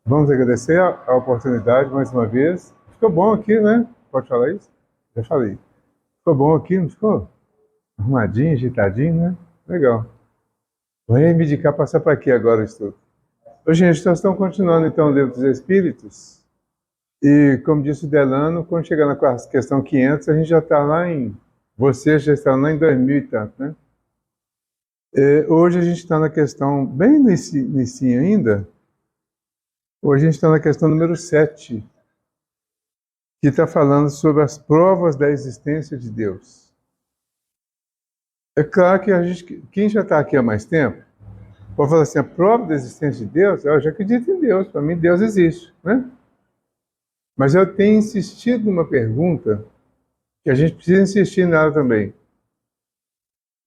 Vamos agradecer a oportunidade mais uma vez. Ficou bom aqui, né? Pode falar isso? Já falei. Ficou bom aqui, não ficou? Arrumadinho, ajeitadinho, né? Legal. Vou reivindicar passar para aqui agora o estudo. Ô, gente, nós estamos continuando então o livro dos Espíritos. E, como disse o Delano, quando chegar na questão 500, a gente já está lá em. Você já está lá em 2000 e tanto, né? Hoje a gente está na questão bem nesse ainda. Hoje a gente está na questão número 7, que está falando sobre as provas da existência de Deus. É claro que quem já está aqui há mais tempo, pode falar assim, a prova da existência de Deus, eu já acredito em Deus, para mim Deus existe, né? Mas eu tenho insistido numa pergunta que a gente precisa insistir nela também.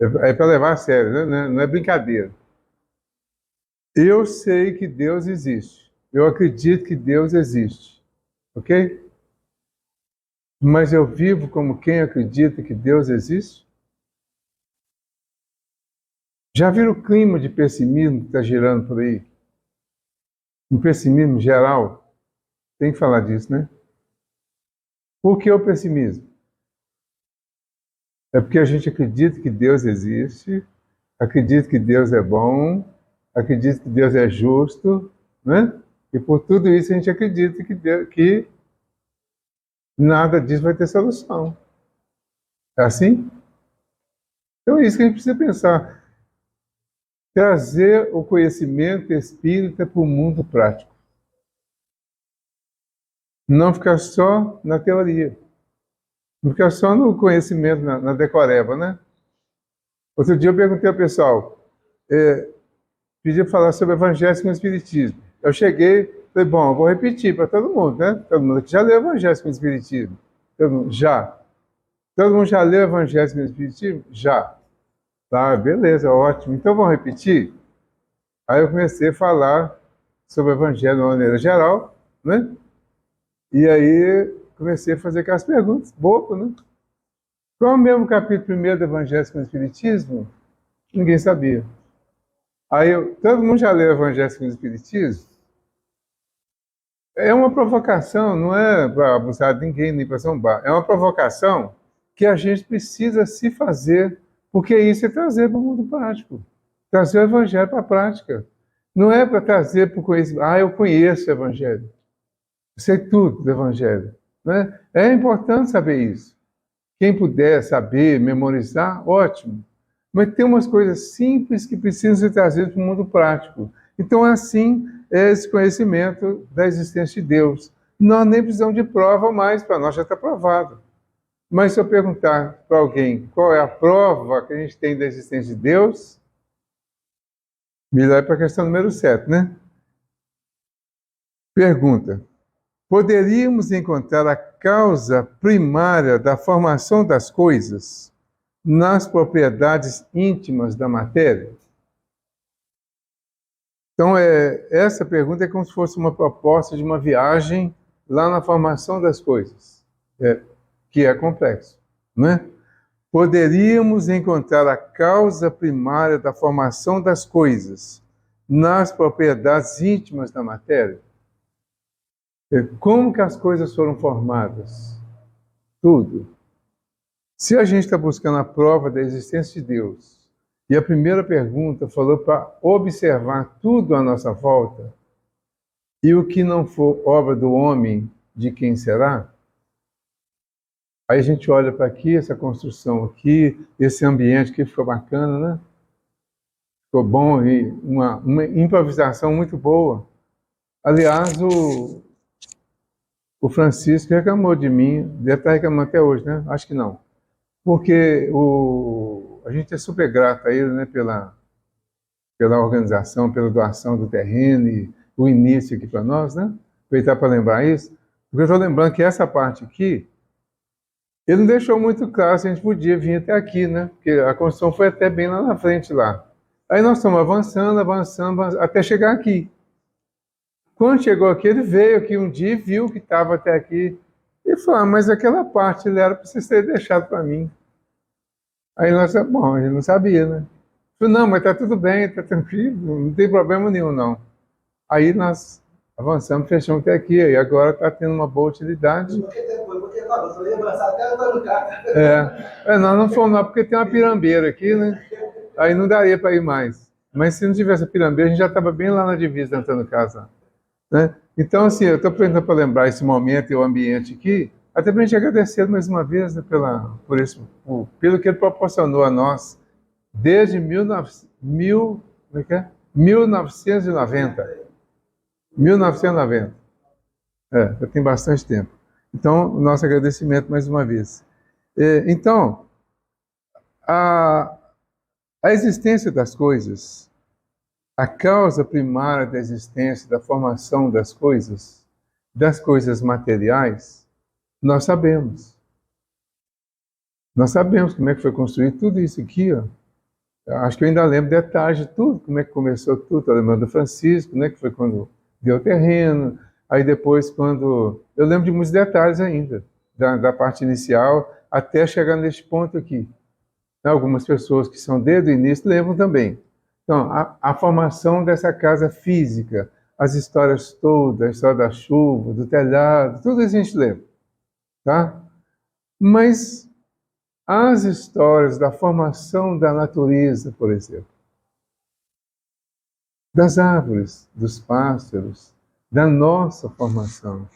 É para levar a sério, né? Não é brincadeira. Eu sei que Deus existe. Eu acredito que Deus existe, ok? Mas eu vivo como quem acredita que Deus existe? Já viram o clima de pessimismo que está girando por aí? Um pessimismo geral? Tem que falar disso, né? Por que o pessimismo? É porque a gente acredita que Deus existe, acredita que Deus é bom, acredita que Deus é justo, né? E por tudo isso a gente acredita que nada disso vai ter solução. É assim? Então é isso que a gente precisa pensar. Trazer o conhecimento espírita para o mundo prático. Não ficar só na teoria. Não ficar só no conhecimento, na decoreba, né? Outro dia eu perguntei ao pessoal, pedi para falar sobre Evangelho com o Espiritismo. Eu cheguei, falei, bom, eu vou repetir para todo mundo, né? Todo mundo que já leu Evangelho com o Espiritismo. Todo mundo, já. Todo mundo já leu Evangelho com o Espiritismo? Já. Tá, beleza, ótimo. Então vamos repetir? Aí eu comecei a falar sobre o Evangelho de uma maneira geral, né? E aí comecei a fazer aquelas perguntas, bobo, né? Qual é o mesmo capítulo primeiro do Evangelho com o Espiritismo? Ninguém sabia. Todo mundo já leu o Evangelho com o Espiritismo? É uma provocação, não é para abusar de ninguém, nem para zombar. É uma provocação que a gente precisa se fazer, porque isso é trazer para o mundo prático. Trazer o Evangelho para a prática. Não é para trazer para o conhecimento. Ah, eu conheço o Evangelho. Eu sei tudo do Evangelho. Né? É importante saber isso. Quem puder saber, memorizar, ótimo. Mas tem umas coisas simples que precisam ser trazidas para o mundo prático. Então, assim, é esse conhecimento da existência de Deus. Nós nem precisamos de prova mais, para nós já está provado. Mas se eu perguntar para alguém qual é a prova que a gente tem da existência de Deus, melhor para a questão número 7, né? Pergunta: poderíamos encontrar a causa primária da formação das coisas nas propriedades íntimas da matéria? Então, essa pergunta é como se fosse uma proposta de uma viagem lá na formação das coisas, que é complexo, né? Poderíamos encontrar a causa primária da formação das coisas nas propriedades íntimas da matéria? Como que as coisas foram formadas? Tudo. Se a gente está buscando a prova da existência de Deus, e a primeira pergunta falou para observar tudo à nossa volta, e o que não for obra do homem, de quem será? Aí a gente olha para aqui, essa construção aqui, esse ambiente que ficou bacana, né? Ficou bom e uma improvisação muito boa. Aliás, o Francisco reclamou de mim, deve estar reclamando até hoje, né? Acho que não. Porque a gente é super grato a ele, né, pela organização, pela doação do terreno e o início aqui para nós, né? Aproveitar para lembrar isso. Porque eu estou lembrando que essa parte aqui, ele não deixou muito claro se a gente podia vir até aqui, né? Porque a construção foi até bem lá na frente lá. Aí nós estamos avançando, avançando, até chegar aqui. Quando chegou aqui, ele veio aqui um dia e viu que estava até aqui. E falou, mas aquela parte ele era para você ter deixado para mim. Aí nós, bom, a gente não sabia, né? Falei, não, mas tá tudo bem, tá tranquilo, não tem problema nenhum, não. Aí nós Avançamos, fechamos até aqui, e agora está tendo uma boa utilidade. Nós não fomos lá porque tem uma pirambeira aqui, né? Aí não daria para ir mais. Mas se não tivesse a pirambeira, a gente já estava bem lá na divisa tentando casa, né? Então, assim, eu estou aproveitando para lembrar esse momento e o ambiente aqui, até para a gente agradecer mais uma vez, né, pelo que ele proporcionou a nós desde 1990. 1990. Já tem bastante tempo. Então, nosso agradecimento mais uma vez. Então, a existência das coisas, a causa primária da existência, da formação das coisas materiais, nós sabemos. Nós sabemos como é que foi construído tudo isso aqui, ó. Acho que eu ainda lembro detalhes de tudo, como é que começou tudo. Estou lembrando do Francisco, né, que foi quando deu o terreno. Aí depois, quando... Eu lembro de muitos detalhes ainda, da parte inicial, até chegar neste ponto aqui. Algumas pessoas que são desde o início lembram também. Então, a formação dessa casa física, as histórias todas, a história da chuva, do telhado, tudo isso a gente lembra. Tá? Mas as histórias da formação da natureza, por exemplo, das árvores, dos pássaros, da nossa formação,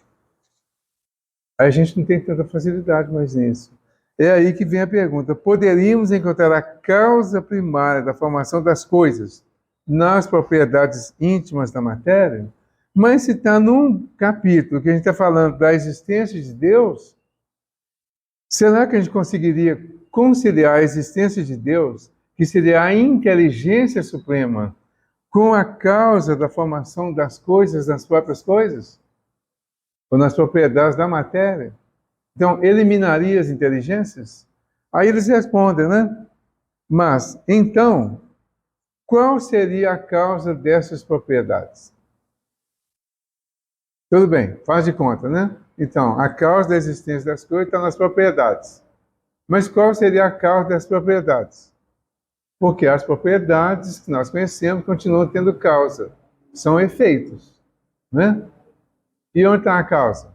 a gente não tem tanta facilidade mais nisso. É aí que vem a pergunta: poderíamos encontrar a causa primária da formação das coisas nas propriedades íntimas da matéria? Mas se está num capítulo que a gente está falando da existência de Deus, será que a gente conseguiria conciliar a existência de Deus, que seria a inteligência suprema, com a causa da formação das coisas, das próprias coisas? Ou nas propriedades da matéria? Então, eliminaria as inteligências? Aí eles respondem, né? Mas, então, qual seria a causa dessas propriedades? Tudo bem, faz de conta, né? Então, a causa da existência das coisas está nas propriedades. Mas qual seria a causa das propriedades? Porque as propriedades que nós conhecemos continuam tendo causa. São efeitos, né? E onde está a causa?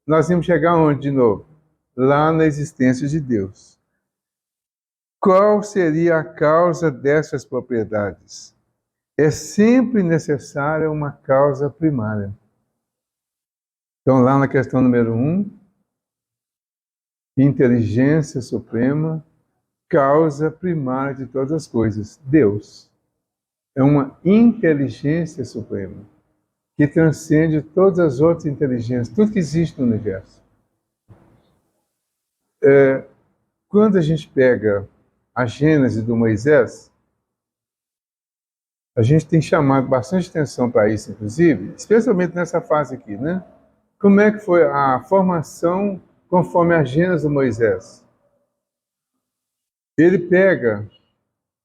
Nós vamos chegar onde de novo? Lá na existência de Deus. Qual seria a causa dessas propriedades? É sempre necessária uma causa primária. Então, lá na questão número 1, inteligência suprema, causa primária de todas as coisas. Deus é uma inteligência suprema que transcende todas as outras inteligências, tudo que existe no universo. Quando a gente pega a Gênese do Moisés, a gente tem chamado bastante atenção para isso, inclusive, especialmente nessa fase aqui, né? Como é que foi a formação conforme a Gênese do Moisés? Ele pega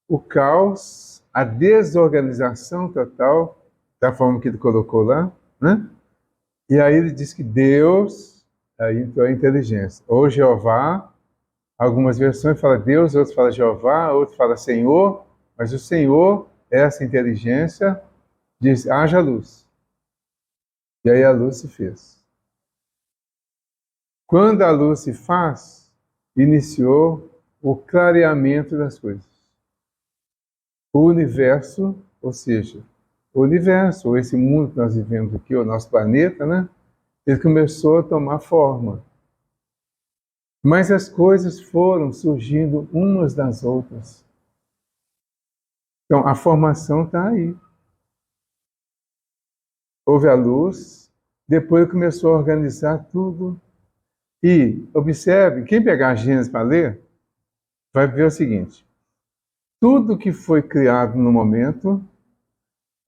o caos, a desorganização total, da forma que ele colocou lá, né? E aí ele diz que Deus, aí então é a inteligência. Ou Jeová, algumas versões falam Deus, outras falam Jeová, outras falam Senhor, mas o Senhor, essa inteligência, diz, haja luz. E aí a luz se fez. Quando a luz se faz, iniciou o clareamento das coisas. O universo, ou seja, o universo, ou esse mundo que nós vivemos aqui, o nosso planeta, né? Ele começou a tomar forma. Mas as coisas foram surgindo umas das outras. Então, a formação está aí. Houve a luz, depois começou a organizar tudo. E, observe, quem pegar a Gênesis para ler, vai ver o seguinte: tudo que foi criado no momento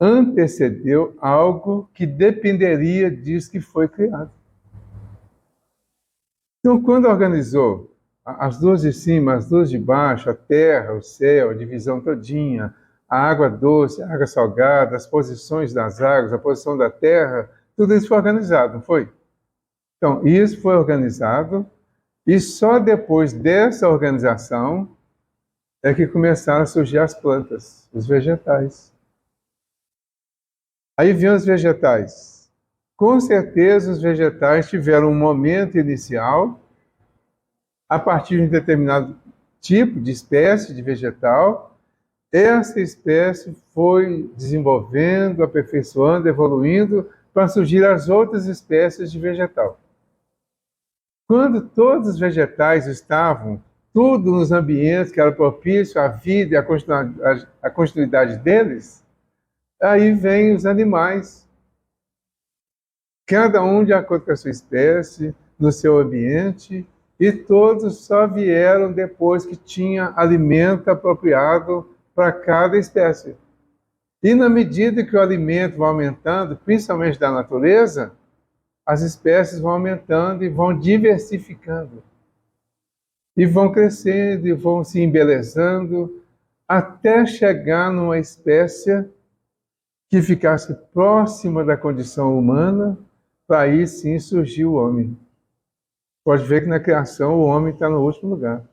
antecedeu algo que dependeria disso que foi criado. Então, quando organizou as duas de cima, as duas de baixo, a terra, o céu, a divisão todinha, a água doce, a água salgada, as posições das águas, a posição da terra, tudo isso foi organizado, não foi? Então, isso foi organizado e só depois dessa organização é que começaram a surgir as plantas, os vegetais. Aí vinham os vegetais. Com certeza os vegetais tiveram um momento inicial, a partir de um determinado tipo de espécie de vegetal, essa espécie foi desenvolvendo, aperfeiçoando, evoluindo, para surgir as outras espécies de vegetal. Quando todos os vegetais estavam, tudo nos ambientes que era propício à vida e à continuidade deles, aí vem os animais, cada um de acordo com a sua espécie, no seu ambiente, e todos só vieram depois que tinha alimento apropriado para cada espécie. E na medida que o alimento vai aumentando, principalmente da natureza, as espécies vão aumentando e vão diversificando. E vão crescendo e vão se embelezando até chegar numa espécie que ficasse próxima da condição humana, para aí sim surgir o homem. Pode ver que na criação o homem está no último lugar.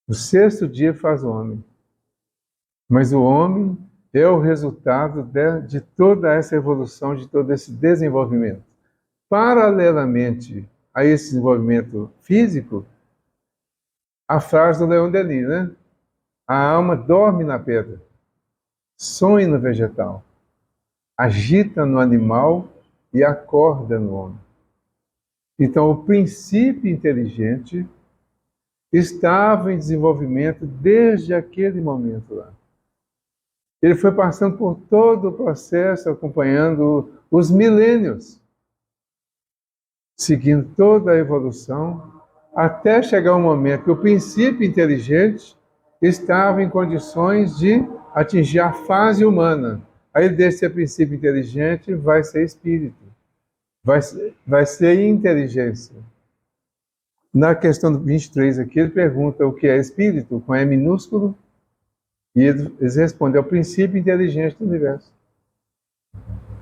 O sexto dia faz o homem. Mas o homem é o resultado de toda essa evolução, de todo esse desenvolvimento. Paralelamente a esse desenvolvimento físico, a frase do Leon Denis, né? A alma dorme na pedra, sonha no vegetal, agita no animal e acorda no homem. Então, o princípio inteligente estava em desenvolvimento desde aquele momento lá. Ele foi passando por todo o processo, acompanhando os milênios, seguindo toda a evolução, até chegar um momento que o princípio inteligente estava em condições de atingir a fase humana. Aí desse princípio inteligente vai ser espírito, vai ser inteligência. Na questão do 23 aqui, ele pergunta o que é espírito, com E minúsculo, e eles respondem, é o princípio inteligente do universo.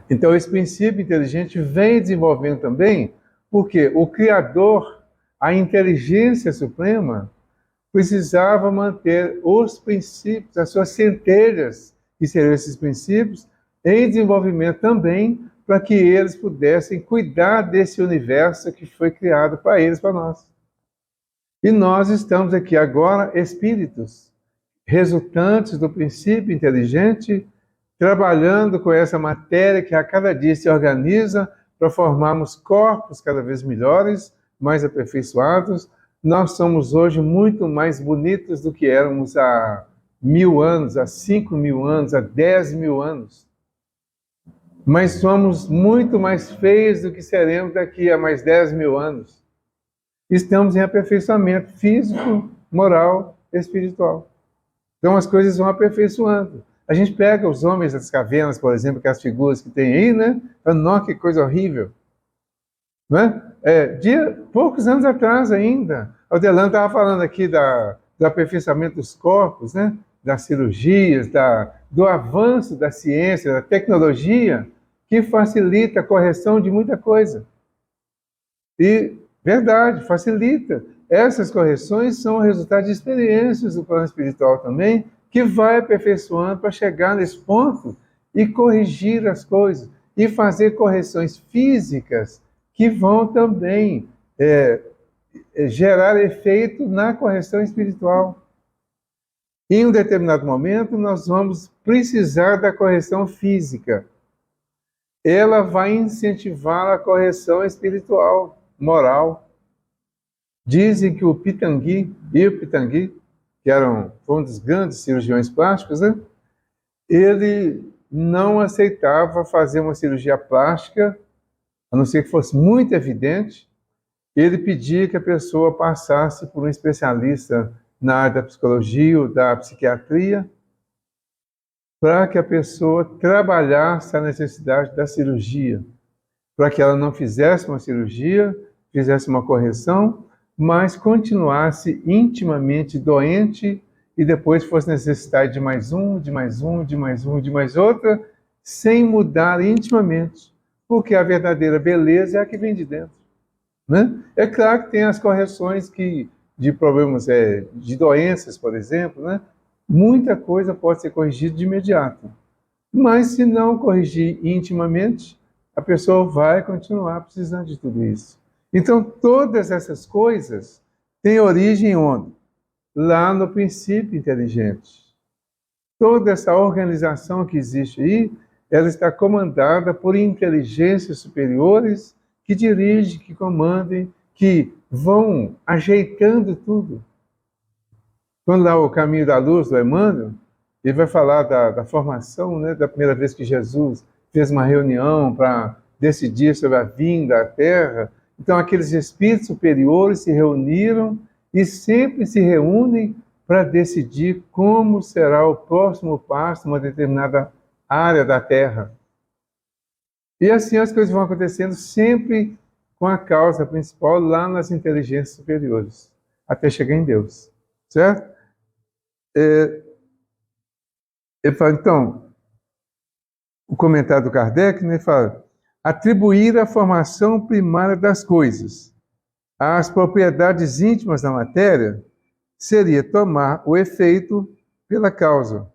Então esse princípio inteligente vem desenvolvendo também, porque o Criador, a inteligência suprema, precisava manter os princípios, as suas centelhas, que seriam esses princípios, em desenvolvimento também, para que eles pudessem cuidar desse universo que foi criado para eles, para nós. E nós estamos aqui agora, espíritos, resultantes do princípio inteligente, trabalhando com essa matéria que a cada dia se organiza para formarmos corpos cada vez melhores, mais aperfeiçoados. Nós somos hoje muito mais bonitos do que éramos há 1000 anos, há 5.000 anos, há 10.000 anos. Mas somos muito mais feios do que seremos daqui a mais 10.000 anos. Estamos em aperfeiçoamento físico, moral, espiritual. Então as coisas vão aperfeiçoando. A gente pega os homens das cavernas, por exemplo, aquelas figuras que tem aí, né? Nossa, que coisa horrível. Não é? Poucos anos atrás ainda, o Delano estava falando aqui do aperfeiçoamento dos corpos, né? Das cirurgias, do avanço da ciência, da tecnologia, que facilita a correção de muita coisa. E, verdade, facilita. Essas correções são o resultado de experiências do plano espiritual também, que vai aperfeiçoando para chegar nesse ponto e corrigir as coisas, e fazer correções físicas que vão também gerar efeito na correção espiritual. Em um determinado momento, nós vamos precisar da correção física. Ela vai incentivar a correção espiritual, moral. Dizem que o Pitangui, que foi um dos grandes cirurgiões plásticos, né? Ele não aceitava fazer uma cirurgia plástica, a não ser que fosse muito evidente. Ele pedia que a pessoa passasse por um especialista na área da psicologia ou da psiquiatria, para que a pessoa trabalhasse a necessidade da cirurgia, para que ela não fizesse uma cirurgia, fizesse uma correção, mas continuasse intimamente doente e depois fosse necessidade de mais um, de mais um, de mais um, de mais outra, sem mudar intimamente, porque a verdadeira beleza é a que vem de dentro. Né? É claro que tem as correções de problemas, de doenças, por exemplo, né? Muita coisa pode ser corrigida de imediato. Mas se não corrigir intimamente, a pessoa vai continuar precisando de tudo isso. Então, todas essas coisas têm origem onde? Lá no princípio inteligente. Toda essa organização que existe aí, ela está comandada por inteligências superiores que dirigem, que comandem, que vão ajeitando tudo. Quando lá o Caminho da Luz, do Emmanuel, ele vai falar da formação, né, da primeira vez que Jesus fez uma reunião para decidir sobre a vinda à Terra. Então, aqueles espíritos superiores se reuniram e sempre se reúnem para decidir como será o próximo passo numa determinada área da Terra. E assim as coisas vão acontecendo sempre com a causa principal lá nas inteligências superiores, até chegar em Deus. Certo? Ele fala, então, o comentário do Kardec, né, fala, atribuir a formação primária das coisas às propriedades íntimas da matéria seria tomar o efeito pela causa,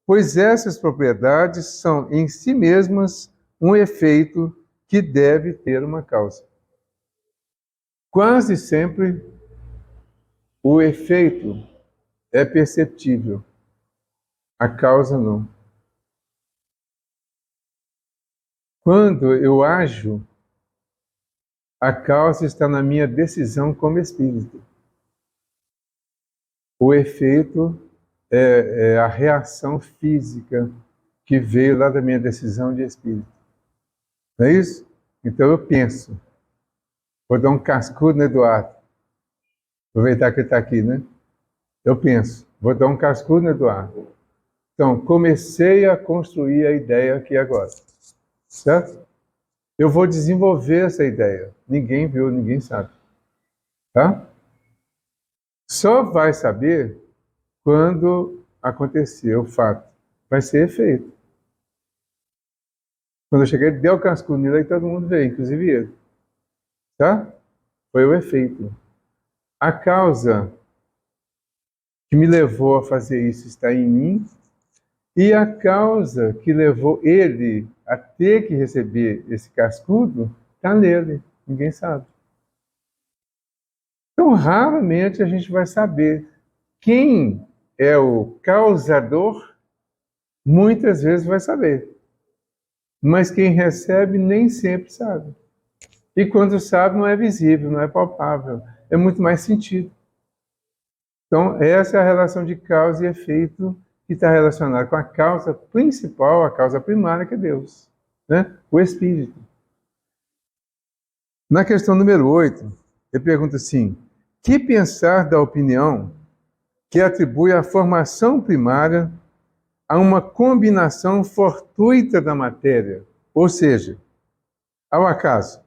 pois essas propriedades são em si mesmas um efeito que deve ter uma causa. Quase sempre o efeito é perceptível, a causa não. Quando eu ajo, a causa está na minha decisão como espírito. O efeito é a reação física que veio lá da minha decisão de espírito. Não é isso? Então eu penso, vou dar um cascudo no Eduardo. Aproveitar que ele está aqui, né? Eu penso, vou dar um cascudo no Eduardo. Então, comecei a construir a ideia aqui agora. Certo? Eu vou desenvolver essa ideia. Ninguém viu, ninguém sabe. Tá? Só vai saber quando acontecer o fato. Vai ser efeito. Quando eu cheguei, deu o cascudo nele, aí todo mundo veio, inclusive ele. Tá? Foi o efeito. A causa que me levou a fazer isso está em mim, e a causa que levou ele a ter que receber esse cascudo está nele. Ninguém sabe. Então, raramente a gente vai saber quem é o causador, muitas vezes vai saber. Mas quem recebe nem sempre sabe. E quando sabe, não é visível, não é palpável. É muito mais sentido. Então, essa é a relação de causa e efeito que está relacionada com a causa principal, a causa primária, que é Deus, né? O Espírito. Na questão número 8, ele pergunta assim, que pensar da opinião que atribui a formação primária a uma combinação fortuita da matéria, ou seja, ao acaso?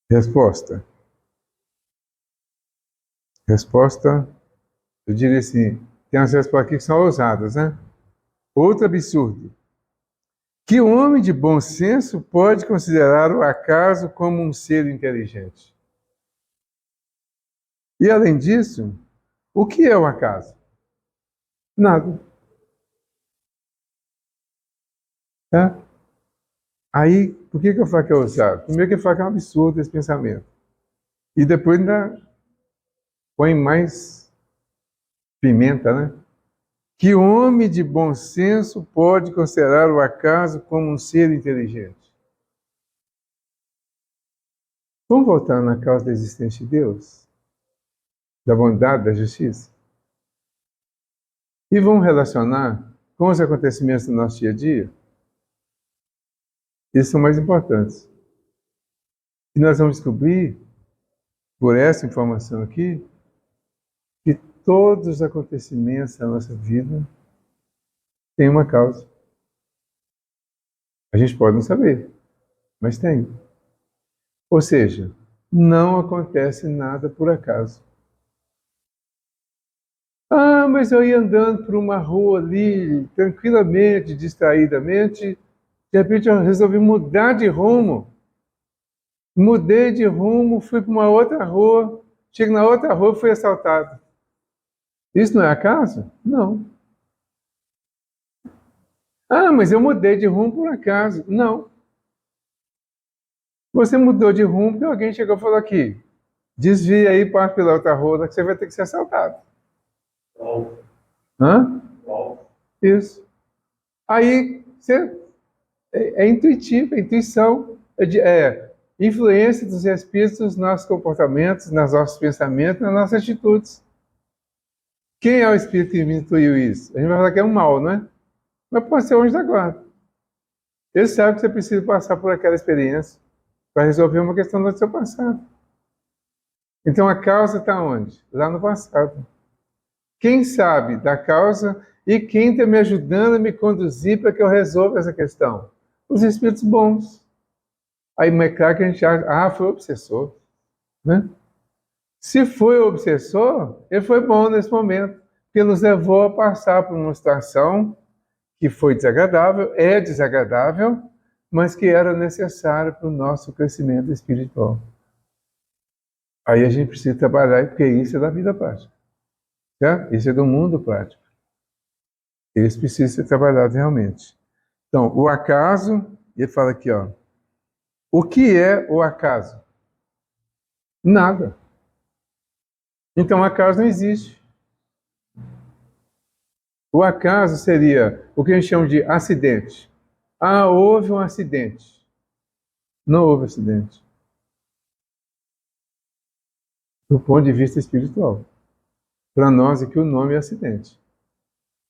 Resposta. Resposta, eu diria assim, tem umas respostas aqui que são ousadas, né? Outro absurdo. Que o homem de bom senso pode considerar o acaso como um ser inteligente? E além disso, o que é o acaso? Nada. Tá? Aí, por que eu falo que é ousado? Primeiro que eu falo que é um absurdo esse pensamento. E depois ainda põe mais pimenta, né? Que homem de bom senso pode considerar o acaso como um ser inteligente? Vamos voltar na causa da existência de Deus, da bondade, da justiça? E vamos relacionar com os acontecimentos do nosso dia a dia? Esses são mais importantes. E nós vamos descobrir, por essa informação aqui, que todos os acontecimentos da nossa vida têm uma causa. A gente pode não saber, mas tem. Ou seja, não acontece nada por acaso. Ah, mas eu ia andando por uma rua ali, tranquilamente, distraidamente, de repente eu resolvi mudar de rumo. Mudei de rumo, fui para uma outra rua, chego na outra rua e fui assaltado. Isso não é acaso? Não. Ah, mas eu mudei de rumo por acaso. Não. Você mudou de rumo porque alguém chegou e falou aqui, desvia aí, passa pela outra rua, que você vai ter que ser assaltado. Hã? Isso. Aí, você, é intuitivo, é intuição, é influência dos espíritos nos nossos comportamentos, nos nossos pensamentos, nas nossas atitudes. Quem é o espírito que me intuiu isso? A gente vai falar que é um mal, não é? Mas pode ser o anjo da guarda. Ele sabe que você precisa passar por aquela experiência para resolver uma questão do seu passado. Então a causa está onde? Lá no passado. Quem sabe da causa e quem está me ajudando a me conduzir para que eu resolva essa questão? Os espíritos bons. Aí, é claro que a gente acha, foi o obsessor. Né? Se foi o obsessor, ele foi bom nesse momento, porque nos levou a passar por uma situação que foi desagradável, é desagradável, mas que era necessária para o nosso crescimento espiritual. Aí a gente precisa trabalhar, porque isso é da vida prática. Certo? Isso é do mundo prático. Eles precisam ser trabalhados realmente. Então, o acaso, ele fala aqui, ó. O que é o acaso? Nada. Então, o acaso não existe. O acaso seria o que a gente chama de acidente. Ah, houve um acidente. Não houve acidente. Do ponto de vista espiritual. Para nós aqui o nome é acidente.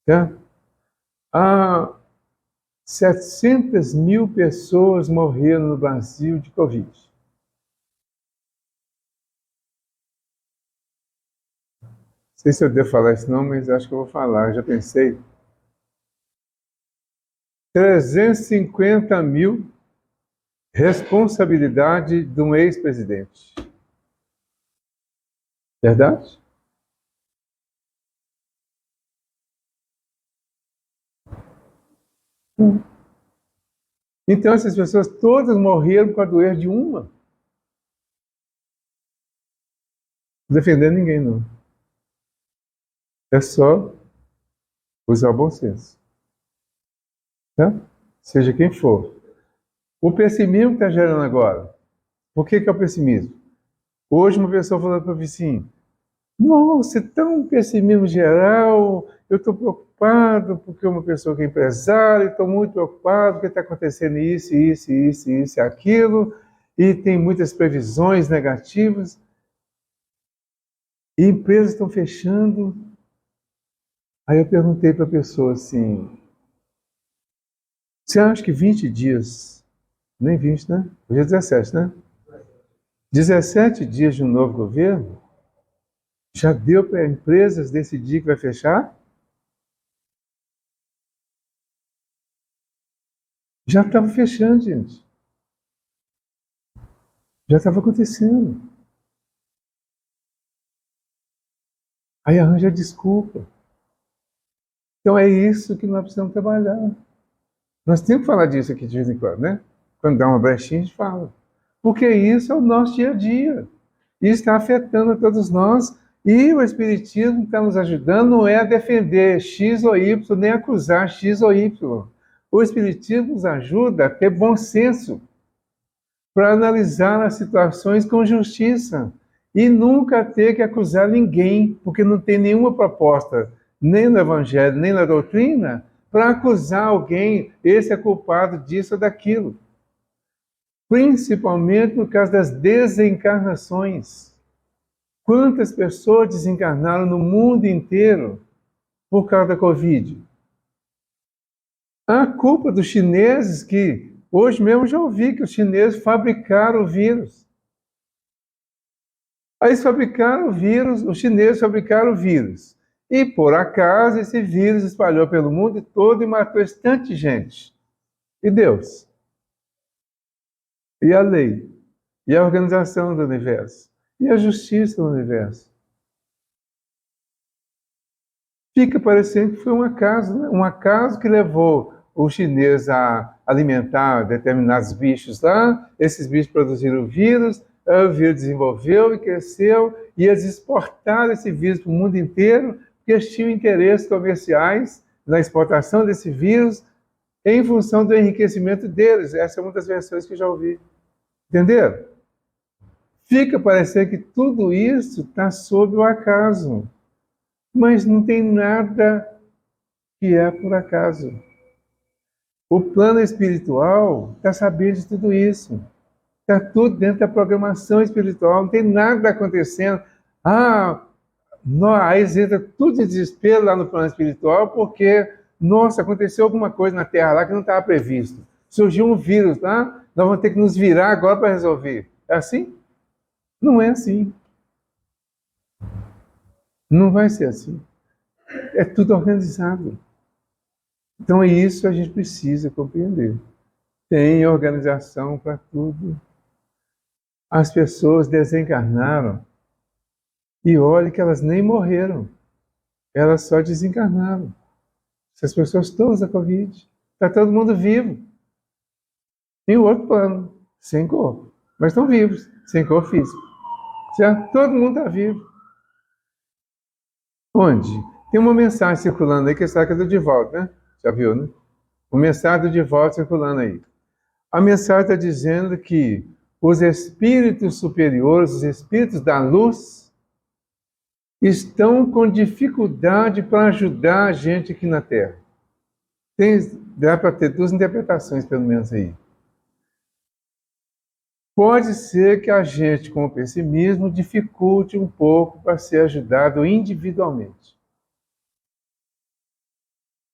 Certo? 700 mil pessoas morreram no Brasil de Covid. Não sei se eu devo falar isso não, mas acho que eu vou falar, eu já pensei. 350 mil responsabilidade de um ex-presidente. Verdade? Então essas pessoas todas morreram por causa do erro de uma. Não defendendo ninguém, não. É só usar o bom senso. Tá? Seja quem for. O pessimismo que está gerando agora. Por que é o pessimismo? Hoje uma pessoa falou para mim assim, nossa, é tão pessimismo geral, eu estou preocupado porque uma pessoa que é empresária, estou muito preocupado porque está acontecendo isso, isso, isso, isso e aquilo, e tem muitas previsões negativas, e empresas estão fechando. Aí eu perguntei para a pessoa assim, você acha que 20 dias, nem 20, né? Hoje é 17, né? 17 dias de um novo governo, já deu para empresas decidir que vai fechar? Já estava fechando, gente. Já estava acontecendo. Aí arranja desculpa. Então é isso que nós precisamos trabalhar. Nós temos que falar disso aqui de vez em quando, né? Quando dá uma brechinha, a gente fala. Porque isso é o nosso dia a dia. Isso está afetando a todos nós. E o Espiritismo está nos ajudando, não é a defender X ou Y, nem acusar X ou Y. O Espiritismo nos ajuda a ter bom senso para analisar as situações com justiça e nunca ter que acusar ninguém, porque não tem nenhuma proposta, nem no Evangelho, nem na doutrina, para acusar alguém, esse é culpado disso ou daquilo. Principalmente no caso das desencarnações. Quantas pessoas desencarnaram no mundo inteiro por causa da Covid? A culpa dos chineses que, hoje mesmo já ouvi que os chineses fabricaram o vírus. Aí eles fabricaram o vírus, os chineses fabricaram o vírus. E, por acaso, esse vírus espalhou pelo mundo todo e matou bastante gente. E Deus? E a lei? E a organização do universo? E a justiça do universo? Fica parecendo que foi um acaso, né? Um acaso que levou o chinês a alimentar determinados bichos lá, esses bichos produziram o vírus desenvolveu e cresceu, e eles exportaram esse vírus para o mundo inteiro, porque eles tinham interesses comerciais na exportação desse vírus, em função do enriquecimento deles. Essa é uma das versões que eu já ouvi. Entenderam? Fica parecendo que tudo isso está sob o acaso, mas não tem nada que é por acaso. O plano espiritual está sabendo de tudo isso. Está tudo dentro da programação espiritual, não tem nada acontecendo. Aí entra tudo de desespero lá no plano espiritual, porque, nossa, aconteceu alguma coisa na Terra lá que não estava previsto. Surgiu um vírus lá, nós vamos ter que nos virar agora para resolver. É assim? Não é assim. Não vai ser assim. É tudo organizado. Então é isso que a gente precisa compreender. Tem organização para tudo. As pessoas desencarnaram e olhe que elas nem morreram. Elas só desencarnaram. Essas pessoas todas da Covid. Está todo mundo vivo. Em outro plano, sem corpo. Mas estão vivos, sem corpo físico. Já todo mundo está vivo. Onde? Tem uma mensagem circulando aí que é do Divaldo, né? Já viu, né? Uma mensagem do Divaldo circulando aí. A mensagem está dizendo que os espíritos superiores, os espíritos da luz, estão com dificuldade para ajudar a gente aqui na Terra. Dá para ter duas interpretações, pelo menos, aí. Pode ser que a gente, com o pessimismo, dificulte um pouco para ser ajudado individualmente.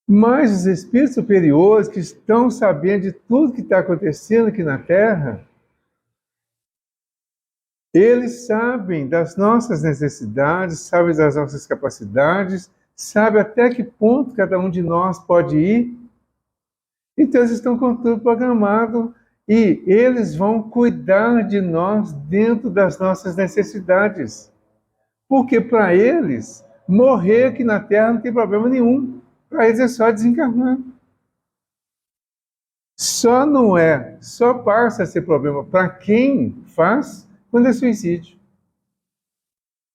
Mas os espíritos superiores que estão sabendo de tudo que está acontecendo aqui na Terra, eles sabem das nossas necessidades, sabem das nossas capacidades, sabem até que ponto cada um de nós pode ir. Então eles estão com tudo programado e eles vão cuidar de nós dentro das nossas necessidades. Porque para eles, morrer aqui na Terra não tem problema nenhum. Para eles é só desencarnar. Só passa a ser problema para quem faz quando é suicídio.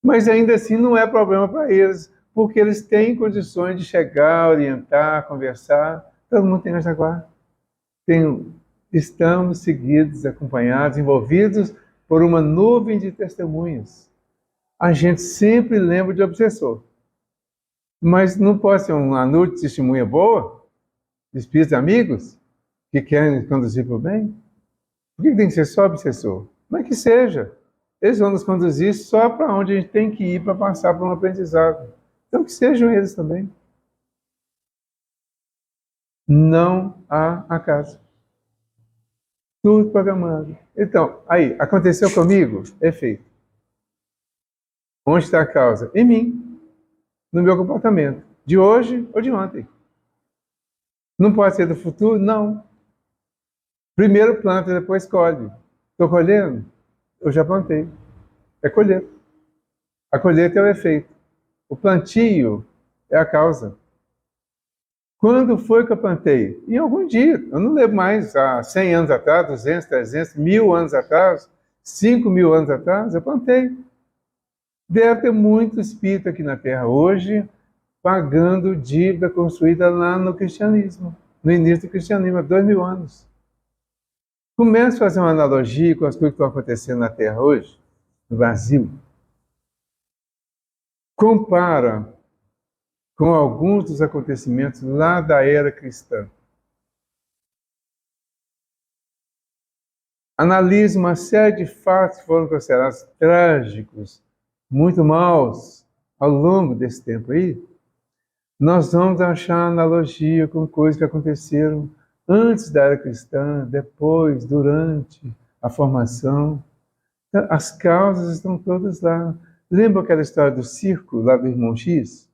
Mas ainda assim não é problema para eles, porque eles têm condições de chegar, orientar, conversar. Todo mundo tem na Jaguar. Estamos seguidos, acompanhados, envolvidos por uma nuvem de testemunhas. A gente sempre lembra de obsessor. Mas não pode ser uma nuvem de testemunha boa, de espíritos amigos, que querem conduzir para o bem? Por que tem que ser só obsessor? Mas que seja. Eles vão nos conduzir só para onde a gente tem que ir para passar por um aprendizado. Então que sejam eles também. Não há acaso. Tudo programado. Então, aí, aconteceu comigo? Efeito. Onde está a causa? Em mim. No meu comportamento. De hoje ou de ontem. Não pode ser do futuro? Não. Primeiro planta, depois colhe. Estou colhendo? Eu já plantei. É colher. A colheita é o efeito. O plantio é a causa. Quando foi que eu plantei? Em algum dia. Eu não lembro mais. Há 100 anos atrás, 200, 300, 1000 anos atrás, 5.000 anos atrás, eu plantei. Deve ter muito espírito aqui na Terra hoje pagando dívida construída lá no cristianismo, no início do cristianismo, há 2.000 anos. Comece a fazer uma analogia com as coisas que estão acontecendo na Terra hoje, no Brasil. Compara com alguns dos acontecimentos lá da era cristã. Analise uma série de fatos que foram considerados trágicos, muito maus, ao longo desse tempo aí. Nós vamos achar analogia com coisas que aconteceram antes da era cristã, depois, durante a formação. As causas estão todas lá. Lembra aquela história do circo, lá do Irmão X?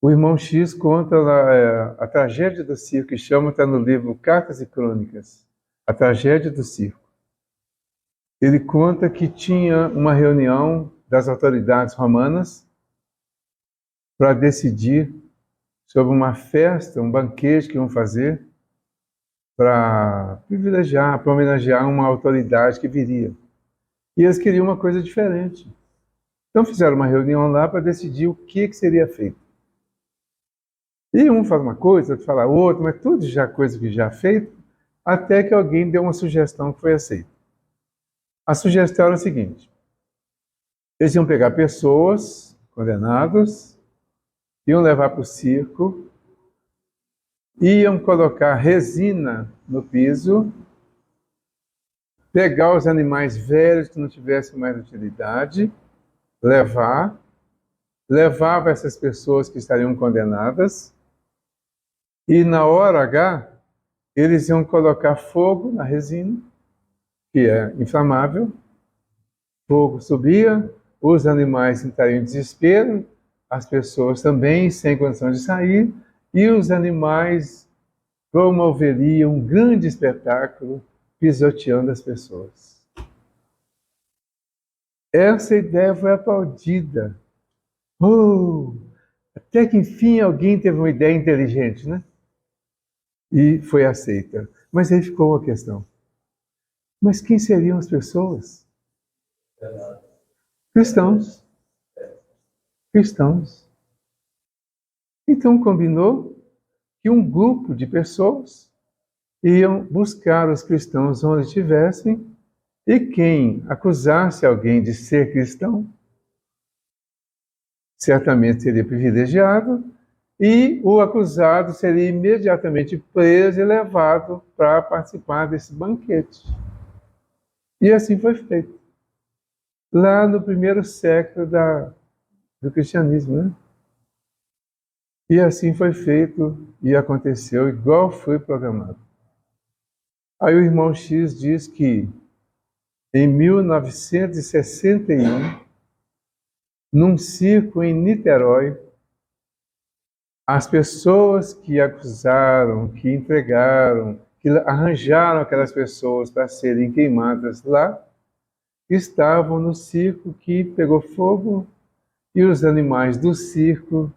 O Irmão X conta lá, a tragédia do circo, que está no livro Cartas e Crônicas, a tragédia do circo. Ele conta que tinha uma reunião das autoridades romanas para decidir sobre uma festa, um banquete que iam fazer para privilegiar, para homenagear uma autoridade que viria. E eles queriam uma coisa diferente. Então fizeram uma reunião lá para decidir o que seria feito. E um fala uma coisa, outro fala outra, mas tudo já coisa que já feito, até que alguém deu uma sugestão que foi aceita. A sugestão era o seguinte: eles iam pegar pessoas condenadas, iam levar para o circo, iam colocar resina no piso, pegar os animais velhos que não tivessem mais utilidade, levava essas pessoas que estariam condenadas, e na hora H, eles iam colocar fogo na resina, que é inflamável, fogo subia, os animais entrariam em desespero, as pessoas também sem condição de sair, e os animais promoveriam um grande espetáculo pisoteando as pessoas. Essa ideia foi aplaudida. Até que enfim alguém teve uma ideia inteligente, né? E foi aceita. Mas aí ficou uma questão. Mas quem seriam as pessoas? Cristãos. Cristãos. Então combinou que um grupo de pessoas iam buscar os cristãos onde estivessem, e quem acusasse alguém de ser cristão certamente seria privilegiado, e o acusado seria imediatamente preso e levado para participar desse banquete. E assim foi feito. Lá no primeiro século do cristianismo, né? E assim foi feito e aconteceu igual foi programado. Aí o irmão X diz que em 1961, num circo em Niterói, as pessoas que acusaram, que entregaram, que arranjaram aquelas pessoas para serem queimadas lá, estavam no circo que pegou fogo, e os animais do circo,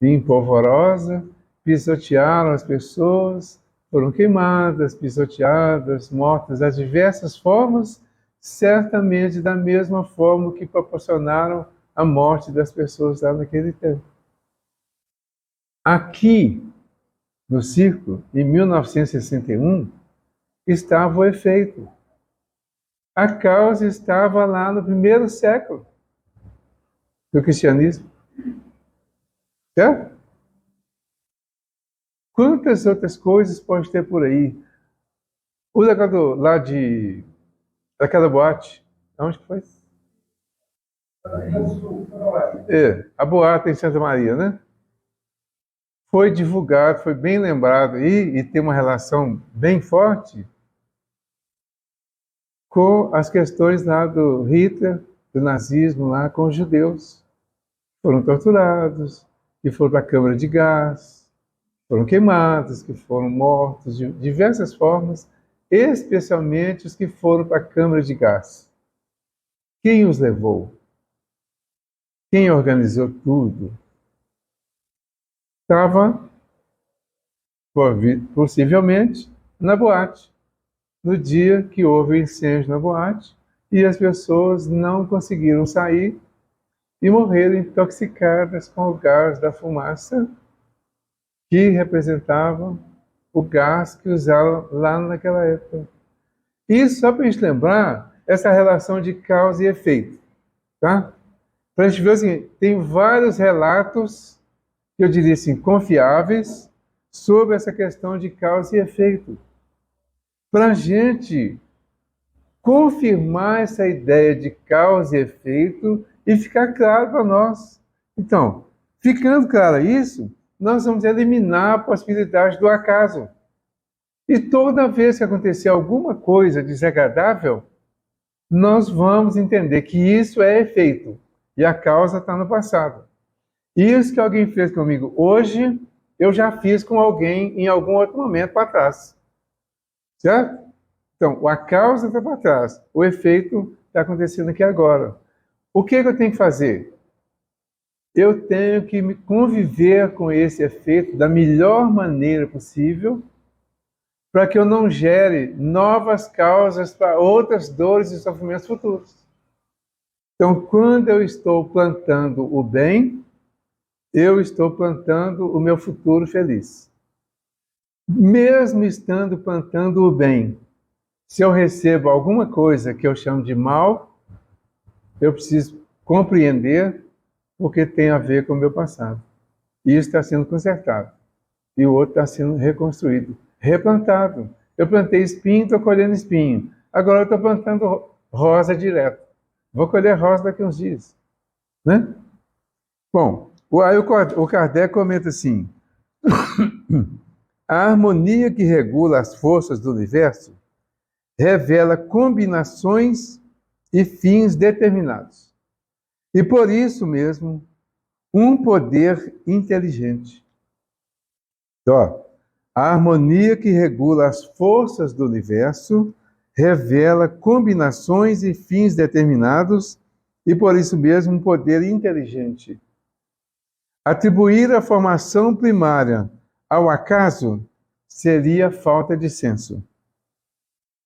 em polvorosa, pisotearam as pessoas, foram queimadas, pisoteadas, mortas das diversas formas, certamente da mesma forma que proporcionaram a morte das pessoas lá naquele tempo. Aqui, no circo, em 1961, estava o efeito. A causa estava lá no primeiro século do cristianismo. Certo? Quantas outras coisas pode ter por aí? O legado lá daquela boate, onde que foi? A boate em Santa Maria, né? Foi divulgado, foi bem lembrado e tem uma relação bem forte com as questões lá do Hitler, do nazismo lá com os judeus. Foram torturados, que foram para a câmara de gás, foram queimados, que foram mortos de diversas formas, especialmente os que foram para a câmara de gás. Quem os levou? Quem organizou tudo? Estava, possivelmente, na boate, no dia que houve o incêndio na boate, e as pessoas não conseguiram sair e morreram intoxicadas com o gás da fumaça, que representava o gás que usaram lá naquela época. E só para a gente lembrar essa relação de causa e efeito, tá? Para a gente ver assim, tem vários relatos, que eu diria assim, confiáveis, sobre essa questão de causa e efeito. Para a gente confirmar essa ideia de causa e efeito e ficar claro para nós. Então, ficando claro isso, nós vamos eliminar a possibilidade do acaso. E toda vez que acontecer alguma coisa desagradável, nós vamos entender que isso é efeito e a causa está no passado. Isso que alguém fez comigo hoje, eu já fiz com alguém em algum outro momento para trás. Certo? Então, a causa está para trás, o efeito está acontecendo aqui agora. O que eu tenho que fazer? Eu tenho que me conviver com esse efeito da melhor maneira possível, para que eu não gere novas causas para outras dores e sofrimentos futuros. Então, quando eu estou plantando o bem, eu estou plantando o meu futuro feliz. Mesmo estando plantando o bem, se eu recebo alguma coisa que eu chamo de mal, eu preciso compreender porque tem a ver com o meu passado. E isso está sendo consertado. E o outro está sendo reconstruído, replantado. Eu plantei espinho, estou colhendo espinho. Agora eu estou plantando rosa direto. Vou colher rosa daqui a uns dias. Né? Bom, aí o Kardec comenta assim: a harmonia que regula as forças do universo revela combinações e fins determinados. E por isso mesmo, um poder inteligente. Então, a harmonia que regula as forças do universo revela combinações e fins determinados e por isso mesmo um poder inteligente. Atribuir a formação primária ao acaso seria falta de senso.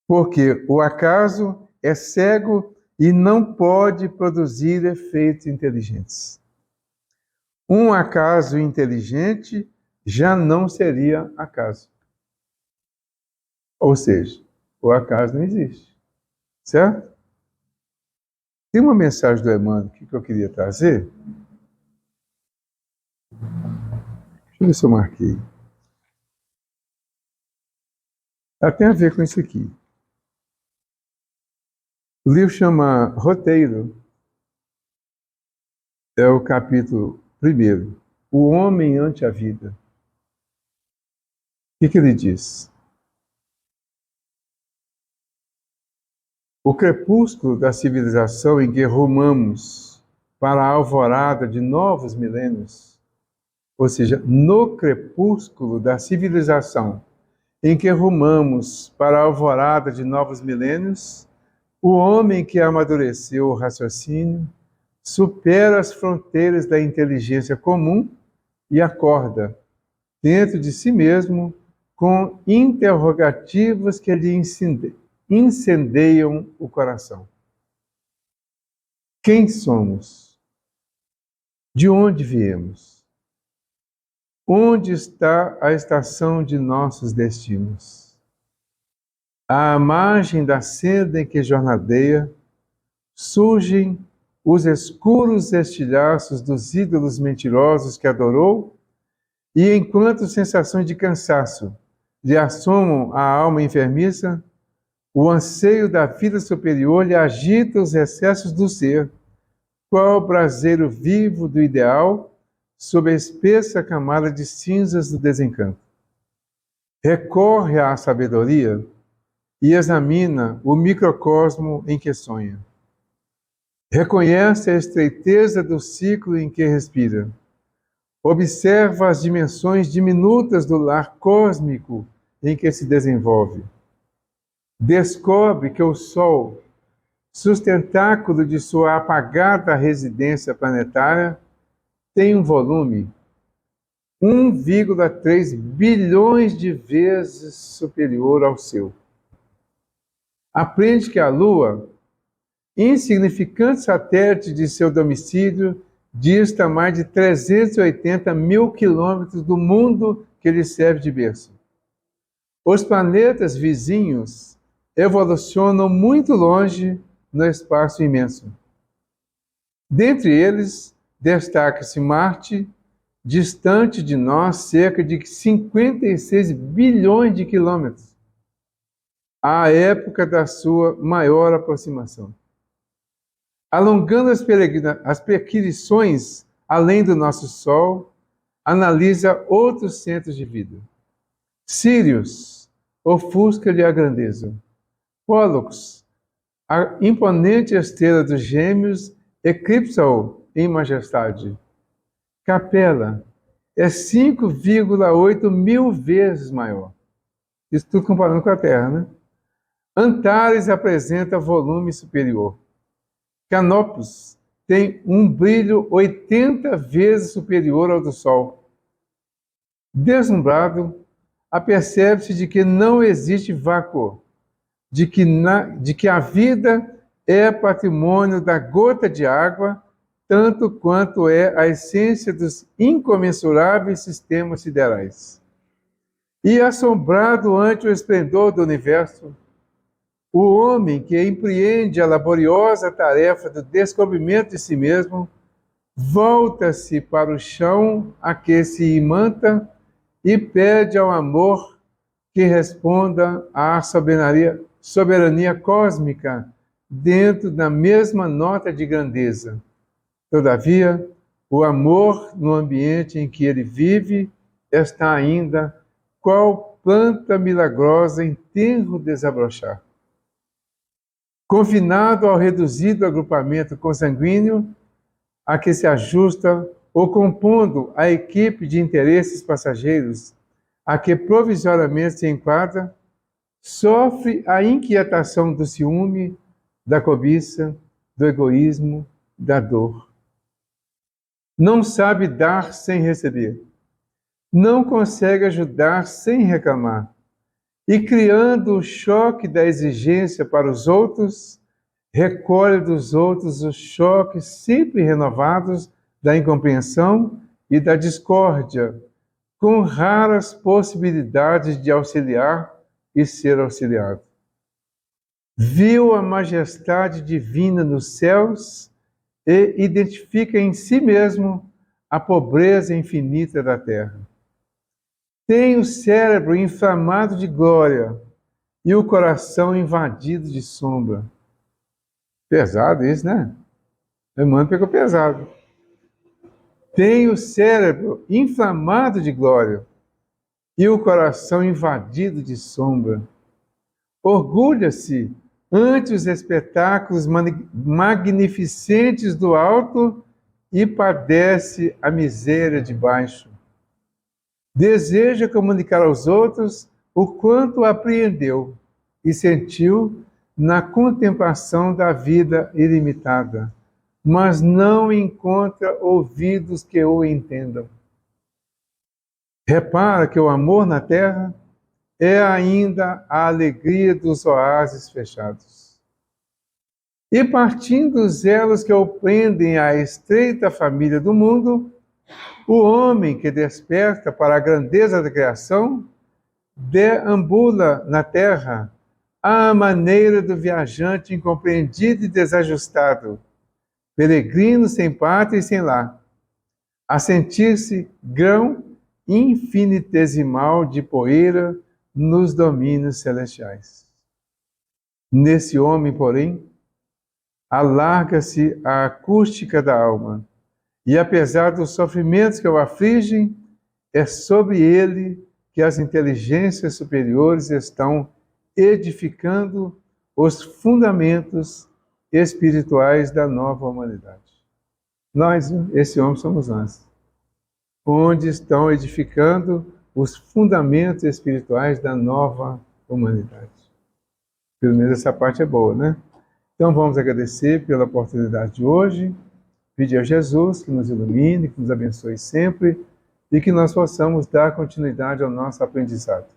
Porque o acaso é cego e não pode produzir efeitos inteligentes. Um acaso inteligente já não seria acaso. Ou seja, o acaso não existe. Certo? Tem uma mensagem do Emmanuel que eu queria trazer. Deixa eu ver se eu marquei. Ela tem a ver com isso aqui. O livro chama Roteiro. É o capítulo 1. O homem ante a vida. O que ele diz? O crepúsculo da civilização em que rumamos para a alvorada de novos milênios, ou seja, no crepúsculo da civilização em que rumamos para a alvorada de novos milênios, o homem que amadureceu o raciocínio supera as fronteiras da inteligência comum e acorda, dentro de si mesmo, com interrogativos que lhe incendeiam o coração. Quem somos? De onde viemos? Onde está a estação de nossos destinos? À margem da senda em que jornadeia, surgem os escuros estilhaços dos ídolos mentirosos que adorou, e enquanto sensações de cansaço lhe assomam a alma enfermiça, o anseio da vida superior lhe agita os excessos do ser, qual braseiro vivo do ideal, sob a espessa camada de cinzas do desencanto. Recorre à sabedoria e examina o microcosmo em que sonha. Reconhece a estreiteza do ciclo em que respira. Observa as dimensões diminutas do lar cósmico em que se desenvolve. Descobre que o Sol, sustentáculo de sua apagada residência planetária, tem um volume 1,3 bilhões de vezes superior ao seu. Aprende que a Lua, insignificante satélite de seu domicílio, dista mais de 380 mil quilômetros do mundo que lhe serve de berço. Os planetas vizinhos evolucionam muito longe no espaço imenso. Dentre eles, destaca-se Marte, distante de nós cerca de 56 bilhões de quilômetros, à época da sua maior aproximação. Alongando as perquisições além do nosso Sol, analisa outros centros de vida. Sirius ofusca-lhe a grandeza. Pólux, a imponente estrela dos Gêmeos, eclipsa-o em majestade. Capela é 5,8 mil vezes maior. Isso tudo comparando com a Terra, né? Antares apresenta volume superior. Canopus tem um brilho 80 vezes superior ao do Sol. Deslumbrado, apercebe-se de que não existe vácuo, de que a vida é patrimônio da gota de água tanto quanto é a essência dos incomensuráveis sistemas siderais. E assombrado ante o esplendor do universo, o homem que empreende a laboriosa tarefa do descobrimento de si mesmo volta-se para o chão a que se imanta e pede ao amor que responda à soberania cósmica dentro da mesma nota de grandeza. Todavia, o amor no ambiente em que ele vive está ainda qual planta milagrosa em tenro desabrochar. Confinado ao reduzido agrupamento consanguíneo a que se ajusta ou compondo a equipe de interesses passageiros a que provisoriamente se enquadra, sofre a inquietação do ciúme, da cobiça, do egoísmo, da dor. Não sabe dar sem receber. Não consegue ajudar sem reclamar. E criando o choque da exigência para os outros, recolhe dos outros os choques sempre renovados da incompreensão e da discórdia, com raras possibilidades de auxiliar e ser auxiliado. Viu a majestade divina nos céus e identifica em si mesmo a pobreza infinita da terra. Tem o cérebro inflamado de glória e o coração invadido de sombra. Pesado isso, né? O irmão pegou pesado. Tem o cérebro inflamado de glória e o coração invadido de sombra. Orgulha-se ante os espetáculos magnificentes do alto e padece a miséria de baixo. Deseja comunicar aos outros o quanto apreendeu e sentiu na contemplação da vida ilimitada, mas não encontra ouvidos que o entendam. Repara que o amor na terra é ainda a alegria dos oásis fechados. E partindo dos elos que o prendem à estreita família do mundo, o homem que desperta para a grandeza da criação deambula na terra à maneira do viajante incompreendido e desajustado, peregrino sem pátria e sem lar, a sentir-se grão infinitesimal de poeira nos domínios celestiais. Nesse homem, porém, alarga-se a acústica da alma, e apesar dos sofrimentos que o afligem, é sobre ele que as inteligências superiores estão edificando os fundamentos espirituais da nova humanidade. Nós, esse homem somos nós, onde estão edificando os fundamentos espirituais da nova humanidade. Pelo menos essa parte é boa, né? Então vamos agradecer pela oportunidade de hoje, pedir a Jesus que nos ilumine, que nos abençoe sempre e que nós possamos dar continuidade ao nosso aprendizado.